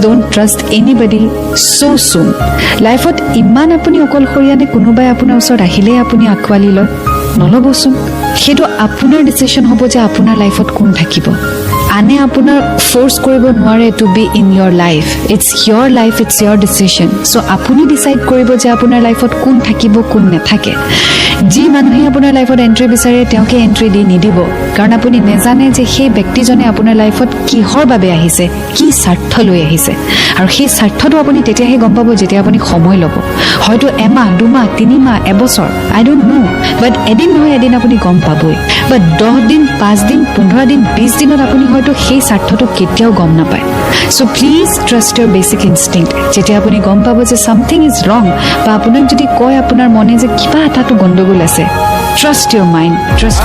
don't trust anybody so soon. Life-ot iman apuni okolkhoriya ne konobai apunar osor ahile apuni akwali loi nolobosun. Hetu apunar decision hobo je apunar life-ot kon thakibo. Ane apunar force koribo nware to be in your life. It's your life, it's your decision. So apuni decide koribo je apunar life-ot kon thakibo kon nathake. Ji মানুহে আপোনাৰ লাইফত entry বিচাৰে তেওঁকে entry দি নিদিব কাৰণ আপুনি নেজানে যে সেই ব্যক্তিজনে আপোনাৰ লাইফত কিহৰ বাবে আহিছে কি স্বাৰ্থ লৈ আহিছে আৰু সেই স্বাৰ্থটো আপুনি তেতিয়াহে গম পাব যেতিয়া আপুনি সময় ল'ব হয়তো এমাহ দুমাহ তিনিমাহ এবছৰ আই ডোন্ট নো বাট এদিন নহয় এদিন আপুনি গম পাবই বাট 10 দিন 5 দিন 15 দিন 20 দিনত আপুনি হয়তো সেই স্বাৰ্থটো কেতিয়াও গম নাপায় so please trust Euro basic instinct যেতিয়া আপুনি গম পাব যে সামথিং ইজ ৰং বা আপোনাক যদি কয় আপোনাৰ মনে যে কিবা এটাটো গণ্ডগোল আছে ট্ৰাষ্ট ইউৰ মাইণ্ড ট্ৰাষ্ট